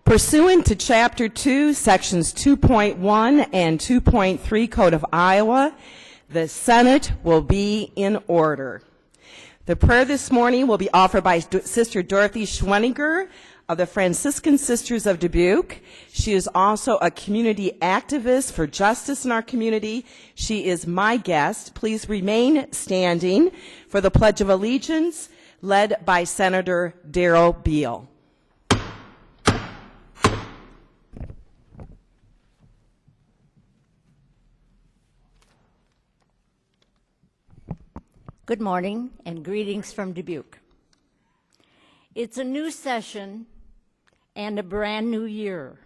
Pursuant to Chapter 2, Sections 2.1 and 2.3 Code of Iowa, the Senate will be in order. The prayer this morning will be offered by Sister Dorothy Schwenninger of the Franciscan Sisters of Dubuque. She is also a community activist for justice in our community. She is my guest. Please remain standing for the Pledge of Allegiance, led by Senator Darrell Beal. Good morning and greetings from Dubuque. It's a new session and a brand new year.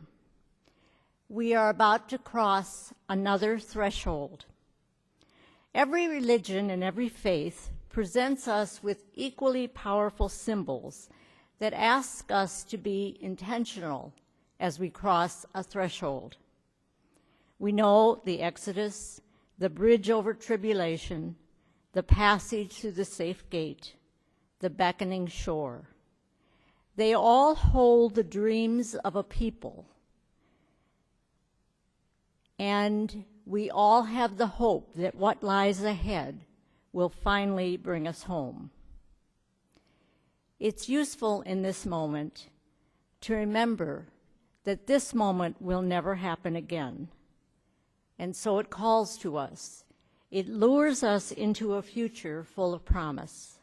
We are about to cross another threshold. Every religion and every faith presents us with equally powerful symbols that ask us to be intentional as we cross a threshold. We know the Exodus, the bridge over tribulation, the passage through the safe gate, the beckoning shore. They all hold the dreams of a people, and we all have the hope that what lies ahead will finally bring us home. It's useful in this moment to remember that this moment will never happen again, and so it calls to us. It lures us into a future full of promise.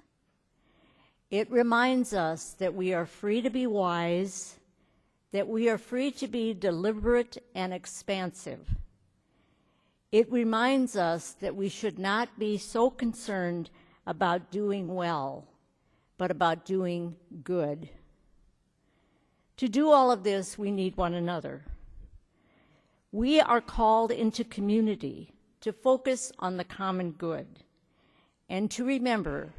It reminds us that we are free to be wise, that we are free to be deliberate and expansive. It reminds us that we should not be so concerned about doing well, but about doing good. To do all of this, we need one another. We are called into community to focus on the common good, and to remember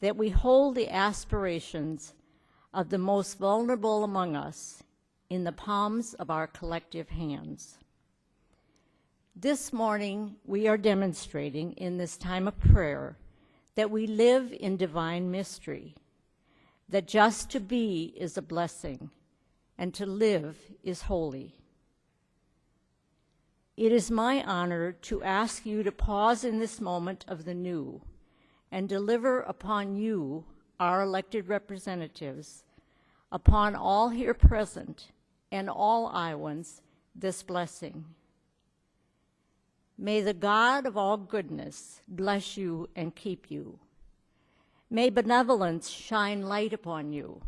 that we hold the aspirations of the most vulnerable among us in the palms of our collective hands. This morning, we are demonstrating in this time of prayer that we live in divine mystery, that just to be is a blessing, and to live is holy. It is my honor to ask you to pause in this moment of the new and deliver upon you, our elected representatives, upon all here present and all Iowans, this blessing. May the God of all goodness bless you and keep you. May benevolence shine light upon you.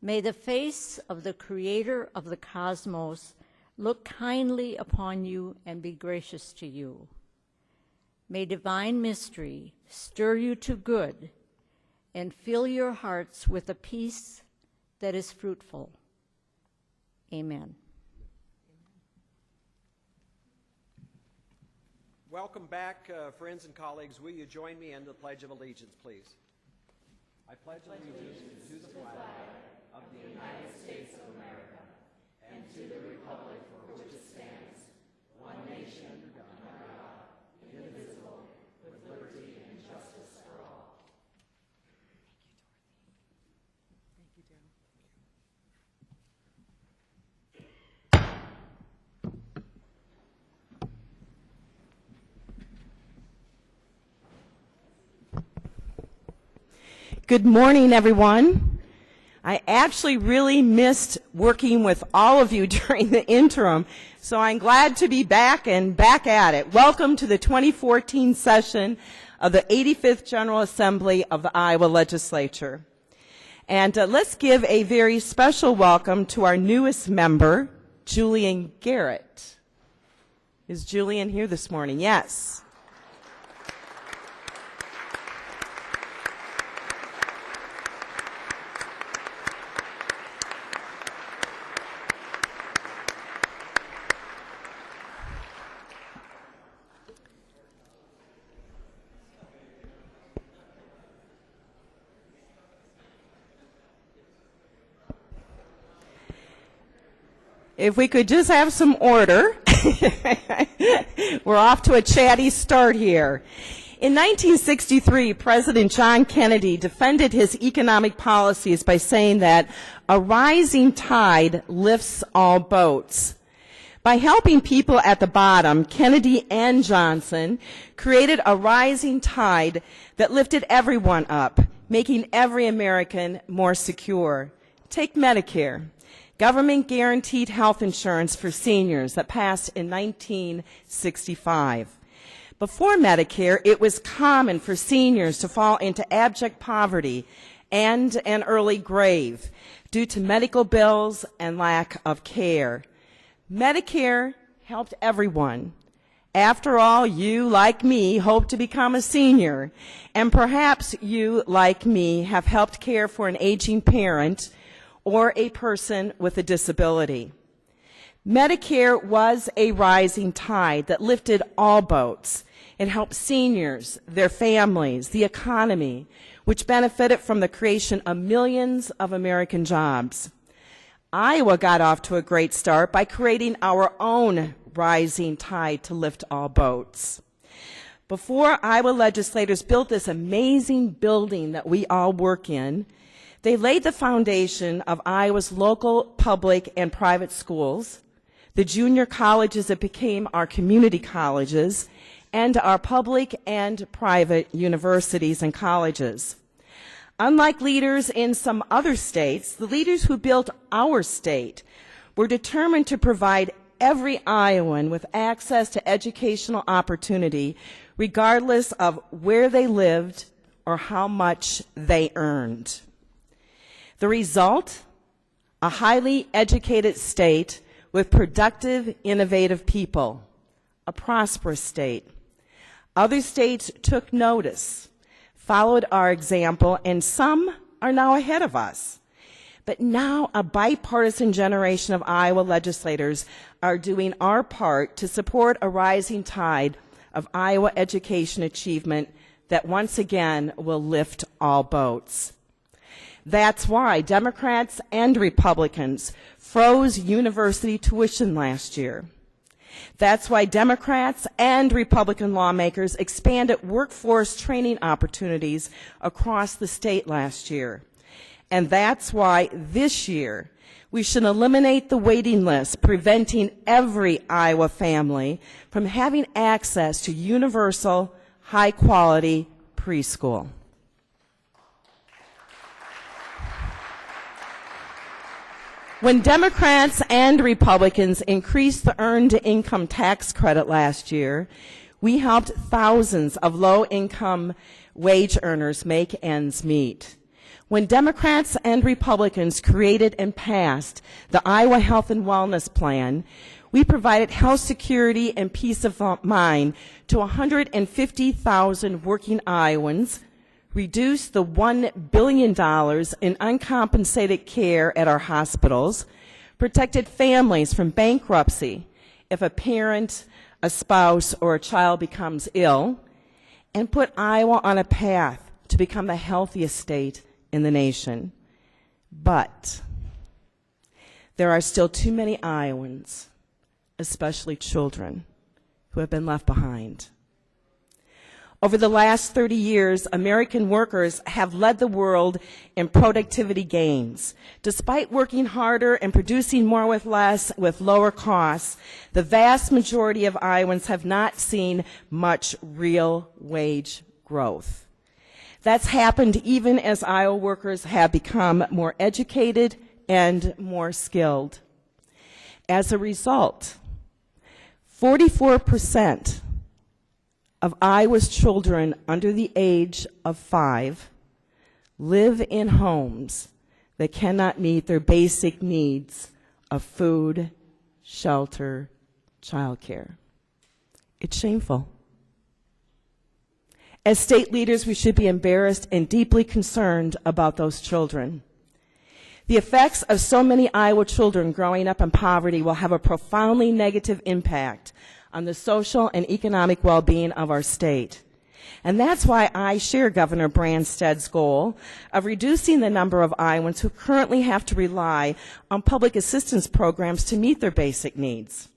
May the face of the Creator of the cosmos look kindly upon you and be gracious to you. May divine mystery stir you to good and fill your hearts with a peace that is fruitful. Amen. Welcome back, friends and colleagues. Will you join me in the Pledge of Allegiance, please? I pledge allegiance to the flag of the United States of America and to the republic for which it stands, one nation, under God, indivisible, with liberty and justice for all. Thank you, Darrell. Good morning, everyone. I actually really missed working with all of you during the interim, so I'm glad to be back and back at it. Welcome to the 2014 session of the 85th General Assembly of the Iowa Legislature. And let's give a very special welcome to our newest member, Julian Garrett. Is Julian here this morning? Yes. If we could just have some order. We're off to a chatty start here. In 1963, President John Kennedy defended his economic policies by saying that a rising tide lifts all boats. By helping people at the bottom, Kennedy and Johnson created a rising tide that lifted everyone up, making every American more secure. Take Medicare, government guaranteed health insurance for seniors that passed in 1965. Before Medicare, it was common for seniors to fall into abject poverty and an early grave due to medical bills and lack of care. Medicare helped everyone. After all, you, like me, hope to become a senior, and perhaps you, like me, have helped care for an aging parent or a person with a disability. Medicare was a rising tide that lifted all boats. It helped seniors, their families, the economy, which benefited from the creation of millions of American jobs. Iowa got off to a great start by creating our own rising tide to lift all boats. Before Iowa legislators built this amazing building that we all work in, they laid the foundation of Iowa's local public and private schools, the junior colleges that became our community colleges, and our public and private universities and colleges. Unlike leaders in some other states, the leaders who built our state were determined to provide every Iowan with access to educational opportunity, regardless of where they lived or how much they earned. The result? A highly educated state with productive, innovative people, a prosperous state. Other states took notice, followed our example, and some are now ahead of us. But now a bipartisan generation of Iowa legislators are doing our part to support a rising tide of Iowa education achievement that once again will lift all boats. That's why Democrats and Republicans froze university tuition last year. That's why Democrats and Republican lawmakers expanded workforce training opportunities across the state last year. And that's why this year we should eliminate the waiting list, preventing every Iowa family from having access to universal, high-quality preschool. When Democrats and Republicans increased the earned income tax credit last year, we helped thousands of low-income wage earners make ends meet. When Democrats and Republicans created and passed the Iowa Health and Wellness Plan, we provided health security and peace of mind to 150,000 working Iowans, reduced the $1 billion in uncompensated care at our hospitals, protected families from bankruptcy if a parent, a spouse, or a child becomes ill, and put Iowa on a path to become the healthiest state in the nation. But there are still too many Iowans, especially children, who have been left behind. Over the last 30 years, American workers have led the world in productivity gains. Despite working harder and producing more with less, with lower costs, the vast majority of Iowans have not seen much real wage growth. That's happened even as Iowa workers have become more educated and more skilled. As a result, 44% of Iowa's children under the age of 5 live in homes that cannot meet their basic needs of food, shelter, childcare. It's shameful. As state leaders, we should be embarrassed and deeply concerned about those children. The effects of so many Iowa children growing up in poverty will have a profoundly negative impact on the social and economic well-being of our state. And that's why I share Governor Branstad's goal of reducing the number of Iowans who currently have to rely on public assistance programs to meet their basic needs.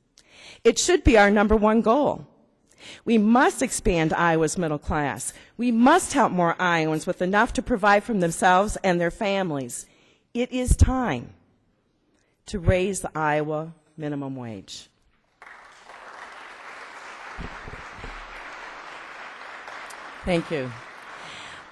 It should be our number one goal. We must expand Iowa's middle class. We must help more Iowans with enough to provide for themselves and their families. It is time to raise the Iowa minimum wage. Thank you.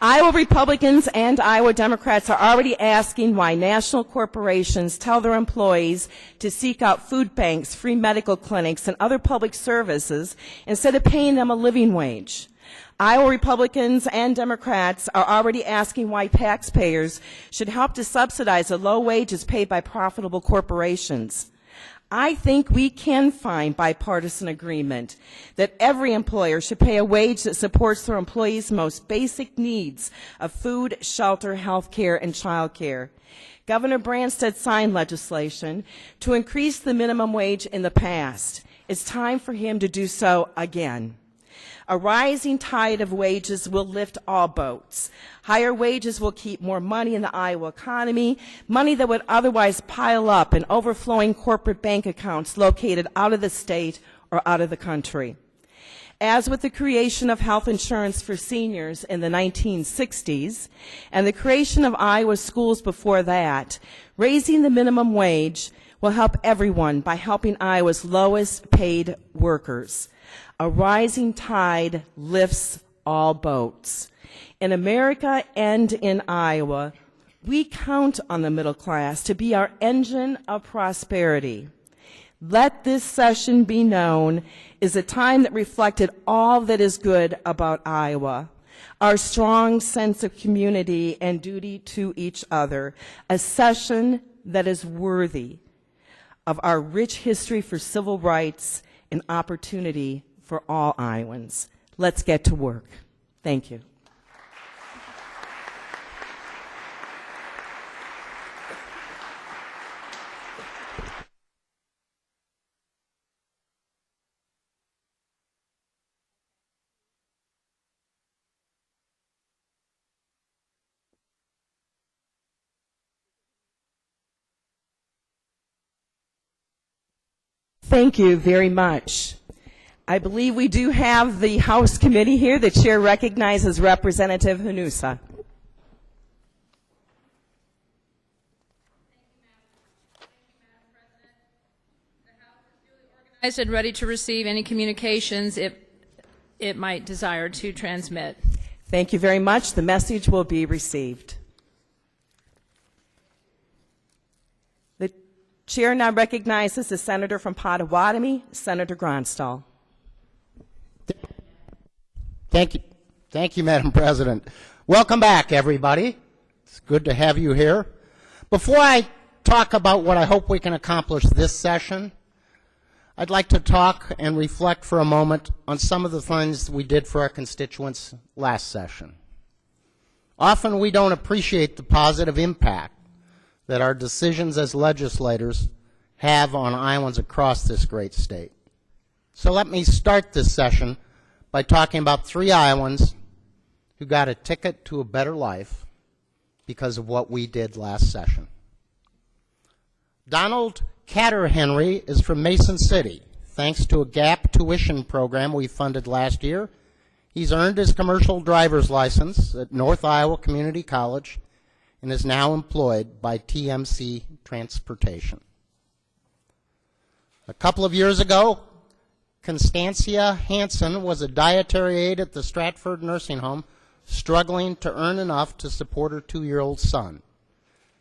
Iowa Republicans and Iowa Democrats are already asking why national corporations tell their employees to seek out food banks, free medical clinics, and other public services instead of paying them a living wage. Iowa Republicans and Democrats are already asking why taxpayers should help to subsidize the low wages paid by profitable corporations. I think we can find bipartisan agreement that every employer should pay a wage that supports their employees' most basic needs of food, shelter, health care, and child care. Governor Branstad signed legislation to increase the minimum wage in the past. It's time for him to do so again. A rising tide of wages will lift all boats. Higher wages will keep more money in the Iowa economy, money that would otherwise pile up in overflowing corporate bank accounts located out of the state or out of the country. As with the creation of health insurance for seniors in the 1960s and the creation of Iowa schools before that, raising the minimum wage will help everyone by helping Iowa's lowest paid workers. A rising tide lifts all boats. In America and in Iowa, we count on the middle class to be our engine of prosperity. Let this session be known as a time that reflected all that is good about Iowa, our strong sense of community and duty to each other, a session that is worthy of our rich history for civil rights and opportunity for all Iowans. Let's get to work. Thank you. Thank you very much. I believe we do have the House Committee here. The Chair recognizes Representative Hanusa. Organized and ready to receive any communications it might desire to transmit. Thank you very much. The message will be received. The Chair now recognizes the Senator from Pottawatomie, Senator Gronstal. Thank you, Madam President. Welcome back, everybody. It's good to have you here. Before I talk about what I hope we can accomplish this session, I'd like to talk and reflect for a moment on some of the things we did for our constituents last session. Often we don't appreciate the positive impact that our decisions as legislators have on Iowans across this great state. So let me start this session by talking about 3 Iowans who got a ticket to a better life because of what we did last session. Donald Catter-Henry is from Mason City. Thanks to a gap tuition program we funded last year, he's earned his commercial driver's license at North Iowa Community College and is now employed by TMC Transportation. A couple of years ago, Constancia Hansen was a dietary aide at the Stratford Nursing Home, struggling to earn enough to support her 2-year-old son.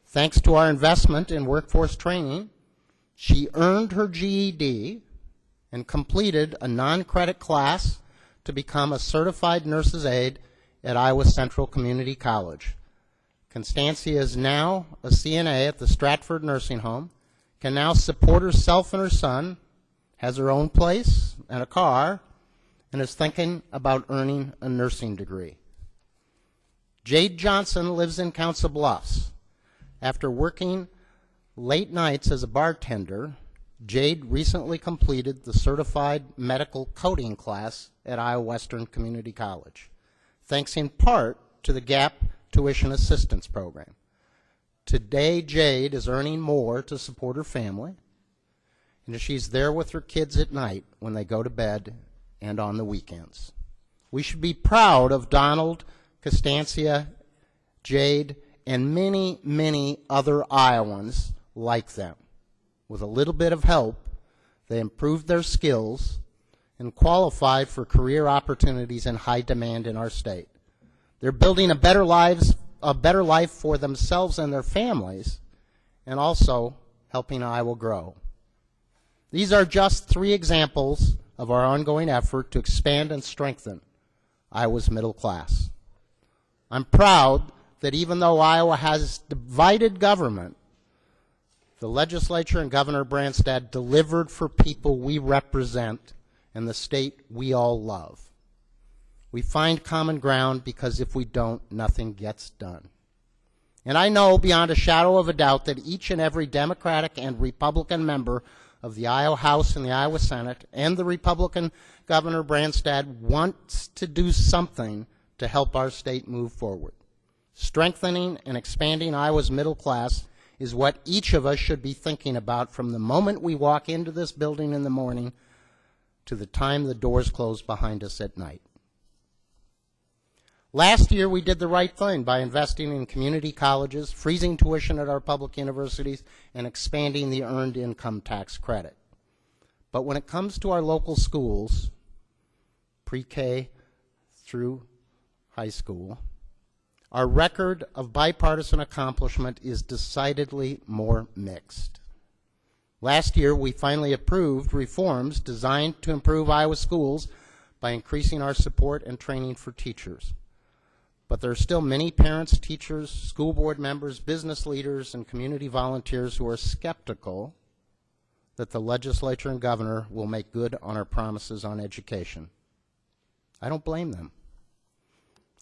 Thanks to our investment in workforce training, she earned her GED and completed a non-credit class to become a certified nurse's aide at Iowa Central Community College. Constancia is now a CNA at the Stratford Nursing Home, can now support herself and her son, has her own place and a car, and is thinking about earning a nursing degree. Jade Johnson lives in Council Bluffs. After working late nights as a bartender, Jade recently completed the Certified Medical Coding class at Iowa Western Community College, thanks in part to the GAP Tuition Assistance Program. Today, Jade is earning more to support her family, and she's there with her kids at night when they go to bed and on the weekends. We should be proud of Donald, Costancia, Jade, and many, many other Iowans like them. With a little bit of help, they improved their skills and qualified for career opportunities in high demand in our state. They're building a better life for themselves and their families, and also helping Iowa grow. These are just 3 examples of our ongoing effort to expand and strengthen Iowa's middle class. I'm proud that even though Iowa has divided government, the legislature and Governor Branstad delivered for people we represent and the state we all love. We find common ground because if we don't, nothing gets done. And I know beyond a shadow of a doubt that each and every Democratic and Republican member of the Iowa House and the Iowa Senate and the Republican Governor Branstad wants to do something to help our state move forward. Strengthening and expanding Iowa's middle class is what each of us should be thinking about from the moment we walk into this building in the morning to the time the doors close behind us at night. Last year, we did the right thing by investing in community colleges, freezing tuition at our public universities, and expanding the earned income tax credit. But when it comes to our local schools, pre-K through high school, our record of bipartisan accomplishment is decidedly more mixed. Last year, we finally approved reforms designed to improve Iowa schools by increasing our support and training for teachers. But there are still many parents, teachers, school board members, business leaders, and community volunteers who are skeptical that the legislature and governor will make good on our promises on education. I don't blame them.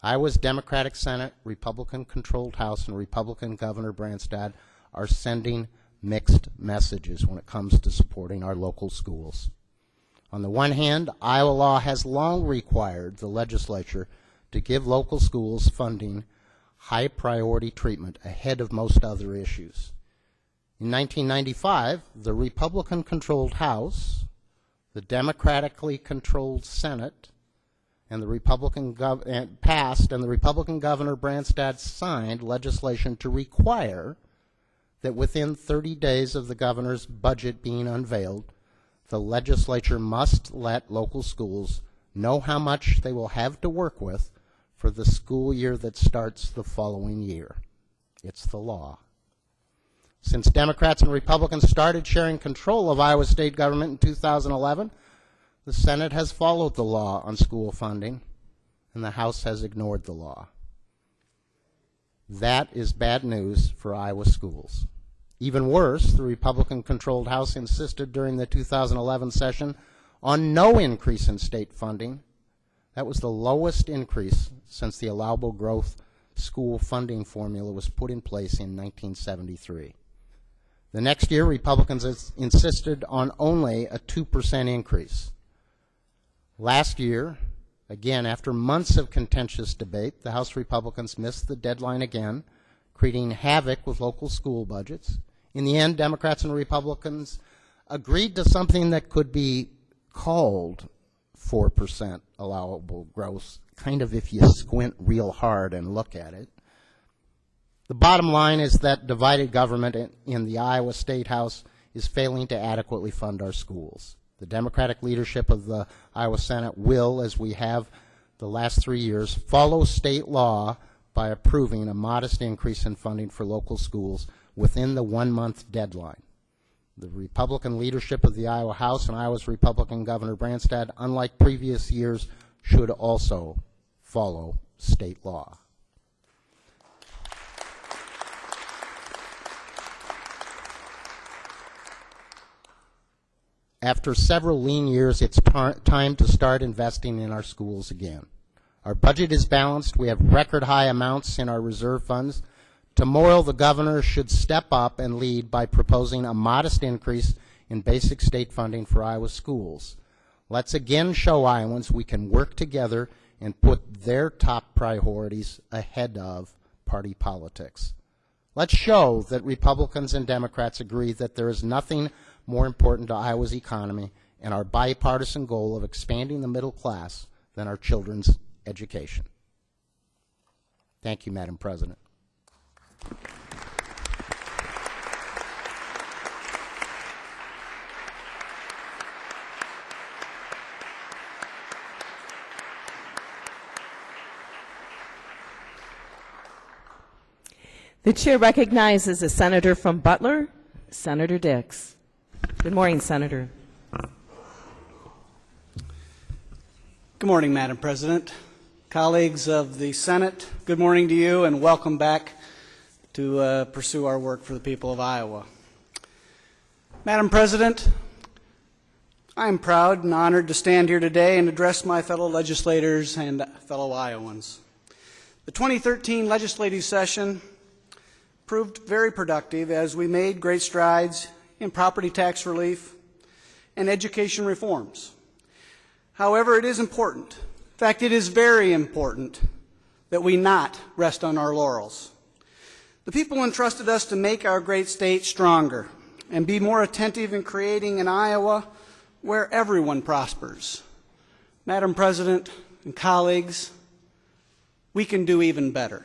Iowa's Democratic Senate, Republican-controlled House, and Republican Governor Branstad are sending mixed messages when it comes to supporting our local schools. On the one hand, Iowa law has long required the legislature to give local schools funding high priority treatment ahead of most other issues. In 1995, the Republican-controlled House, the Democratically controlled Senate, and the Republican passed, and the Republican Governor Branstad signed legislation to require that within 30 days of the governor's budget being unveiled, the legislature must let local schools know how much they will have to work with for the school year that starts the following year. It's the law. Since Democrats and Republicans started sharing control of Iowa state government in 2011, the Senate has followed the law on school funding, and the House has ignored the law. That is bad news for Iowa schools. Even worse, the Republican-controlled House insisted during the 2011 session on no increase in state funding. That was the lowest increase since the allowable growth school funding formula was put in place in 1973. The next year, Republicans insisted on only a 2% increase. Last year, again, after months of contentious debate, the House Republicans missed the deadline again, creating havoc with local school budgets. In the end, Democrats and Republicans agreed to something that could be called 4% allowable growth, kind of if you squint real hard and look at it. The bottom line is that divided government in the Iowa State House is failing to adequately fund our schools. The Democratic leadership of the Iowa Senate will, as we have the last 3 years, follow state law by approving a modest increase in funding for local schools within the 1-month deadline. The Republican leadership of the Iowa House and Iowa's Republican Governor Branstad, unlike previous years, should also follow state law. After several lean years, it's time to start investing in our schools again. Our budget is balanced. We have record high amounts in our reserve funds. Tomorrow, the governor should step up and lead by proposing a modest increase in basic state funding for Iowa schools. Let's again show Iowans we can work together and put their top priorities ahead of party politics. Let's show that Republicans and Democrats agree that there is nothing more important to Iowa's economy and our bipartisan goal of expanding the middle class than our children's education. Thank you, Madam President. The chair recognizes a senator from Butler, Senator Dix. Good morning, Senator. Good morning, Madam President. Colleagues of the Senate, good morning to you and welcome back to pursue our work for the people of Iowa. Madam President, I am proud and honored to stand here today and address my fellow legislators and fellow Iowans. The 2013 legislative session proved very productive as we made great strides in property tax relief and education reforms. However, it is important, in fact, it is very important, that we not rest on our laurels. The people entrusted us to make our great state stronger and be more attentive in creating an Iowa where everyone prospers. Madam President and colleagues, we can do even better.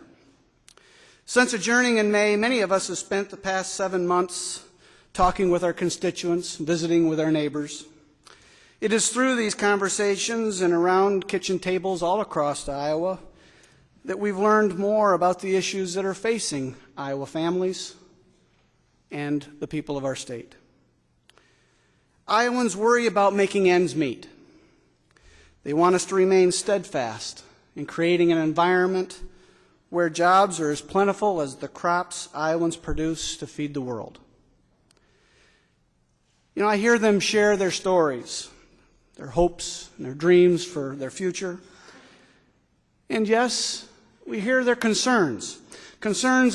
Since adjourning in May, many of us have spent the past 7 months talking with our constituents, visiting with our neighbors. It is through these conversations and around kitchen tables all across Iowa that we've learned more about the issues that are facing Iowa families and the people of our state. Iowans worry about making ends meet. They want us to remain steadfast in creating an environment where jobs are as plentiful as the crops Iowans produce to feed the world. You know, I hear them share their stories, their hopes and their dreams for their future. And yes, we hear their concerns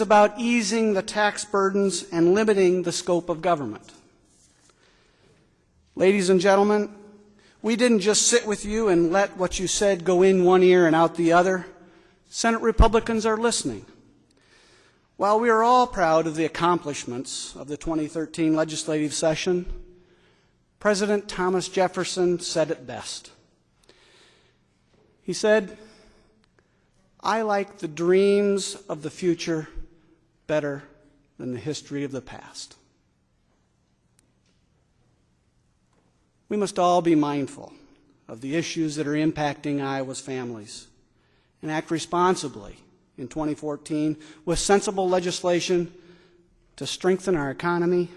about easing the tax burdens and limiting the scope of government. Ladies and gentlemen, we didn't just sit with you and let what you said go in one ear and out the other. Senate Republicans are listening. While we are all proud of the accomplishments of the 2013 legislative session, President Thomas Jefferson said it best. He said, "I like the dreams of the future better than the history of the past." We must all be mindful of the issues that are impacting Iowa's families and act responsibly in 2014 with sensible legislation to strengthen our economy,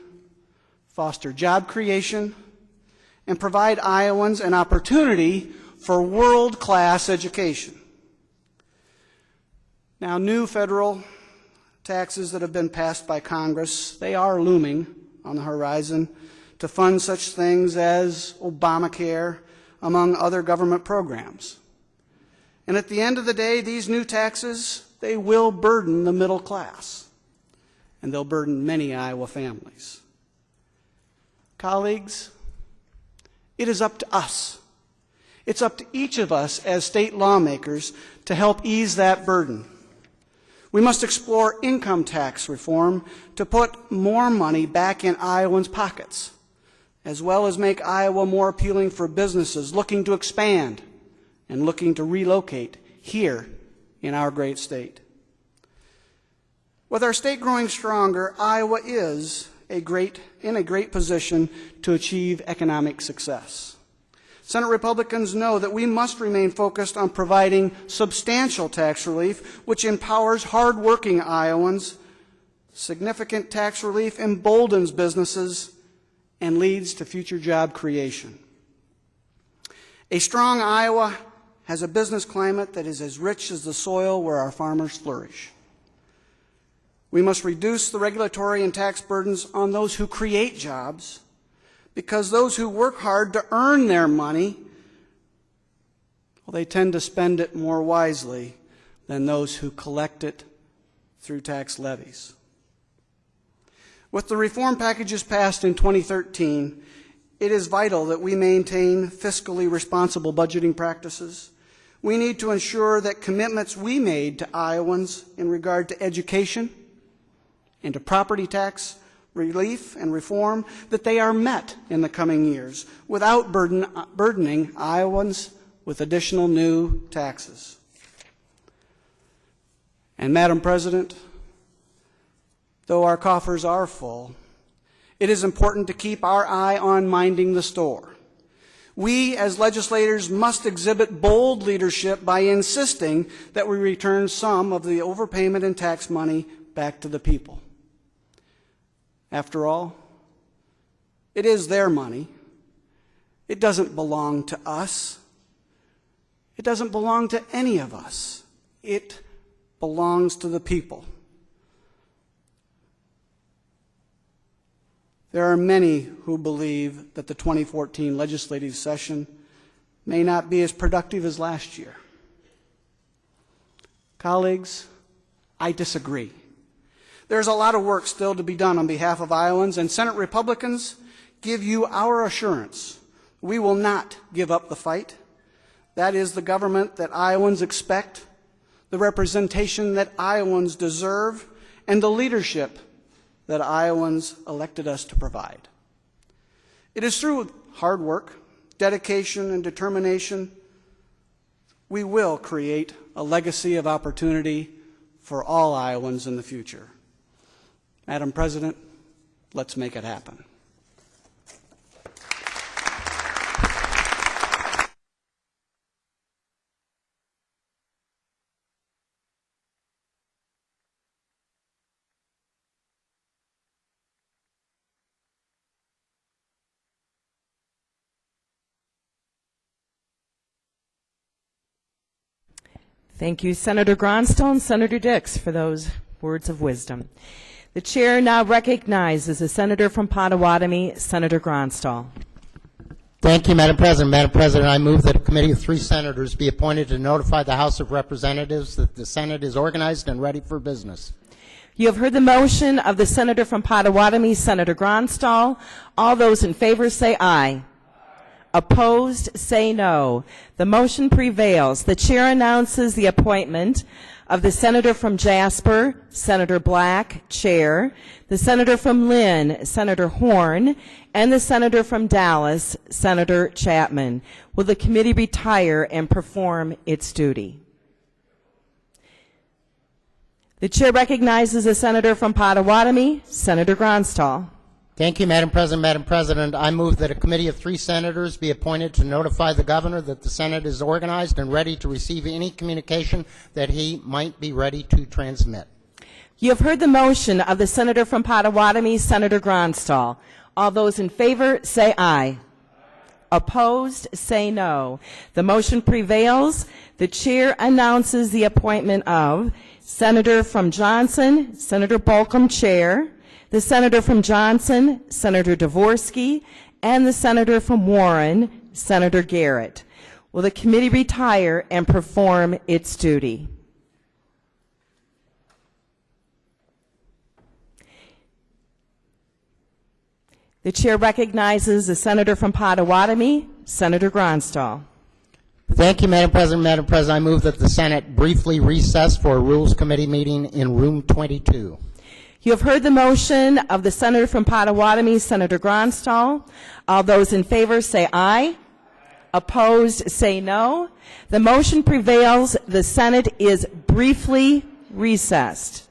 foster job creation, and provide Iowans an opportunity for world-class education. Now, new federal taxes that have been passed by Congress, they are looming on the horizon to fund such things as Obamacare, among other government programs. And at the end of the day, these new taxes, they will burden the middle class, and they'll burden many Iowa families. Colleagues, it is up to us. It's up to each of us as state lawmakers to help ease that burden. We must explore income tax reform to put more money back in Iowans' pockets, as well as make Iowa more appealing for businesses looking to expand and looking to relocate here in our great state. With our state growing stronger, Iowa is in a great position to achieve economic success. Senate Republicans know that we must remain focused on providing substantial tax relief, which empowers hard-working Iowans. Significant tax relief emboldens businesses and leads to future job creation. A strong Iowa has a business climate that is as rich as the soil where our farmers flourish. We must reduce the regulatory and tax burdens on those who create jobs, because those who work hard to earn their money, well, they tend to spend it more wisely than those who collect it through tax levies. With the reform packages passed in 2013, it is vital that we maintain fiscally responsible budgeting practices. We need to ensure that commitments we made to Iowans in regard to education and to property tax relief, and reform, that they are met in the coming years without burdening Iowans with additional new taxes. And Madam President, though our coffers are full, it is important to keep our eye on minding the store. We, as legislators, must exhibit bold leadership by insisting that we return some of the overpayment in tax money back to the people. After all, it is their money. It doesn't belong to us. It doesn't belong to any of us. It belongs to the people. There are many who believe that the 2014 legislative session may not be as productive as last year. Colleagues, I disagree. There's a lot of work still to be done on behalf of Iowans, and Senate Republicans give you our assurance we will not give up the fight. That is the government that Iowans expect, the representation that Iowans deserve, and the leadership that Iowans elected us to provide. It is through hard work, dedication, and determination we will create a legacy of opportunity for all Iowans in the future. Madam President, let's make it happen. Thank you, Senator Gronstal and Senator Dix, for those words of wisdom. The chair now recognizes the senator from Potawatomi, Senator Gronstal. Thank you, Madam President. Madam President, I move that a committee of 3 senators be appointed to notify the House of Representatives that the Senate is organized and ready for business. You have heard the motion of the senator from Potawatomi, Senator Gronstal. All those in favor say aye. Opposed, say no. The motion prevails. The chair announces the appointment of the senator from Jasper, Senator Black, chair, the senator from Lynn, Senator Horn, and the senator from Dallas, Senator Chapman. Will the committee retire and perform its duty? The chair recognizes the senator from Potawatomi, Senator Gronstal. Thank you, Madam President. Madam President, I move that a committee of 3 senators be appointed to notify the governor that the Senate is organized and ready to receive any communication that he might be ready to transmit. You have heard the motion of the senator from Potawatomi, Senator Gronstal. All those in favor say aye. Opposed, say no. The motion prevails. The chair announces the appointment of Senator from Johnson, Senator Bolcom, chair, the senator from Johnson, Senator Dvorsky, and the senator from Warren, Senator Garrett. Will the committee retire and perform its duty? The chair recognizes the senator from Potawatomi, Senator Gronstal. Thank you, Madam President. Madam President, I move that the Senate briefly recess for a Rules Committee meeting in room 22. You have heard the motion of the senator from Potawatomi, Senator Gronstal. All those in favor say aye. Opposed, say no. The motion prevails. The Senate is briefly recessed.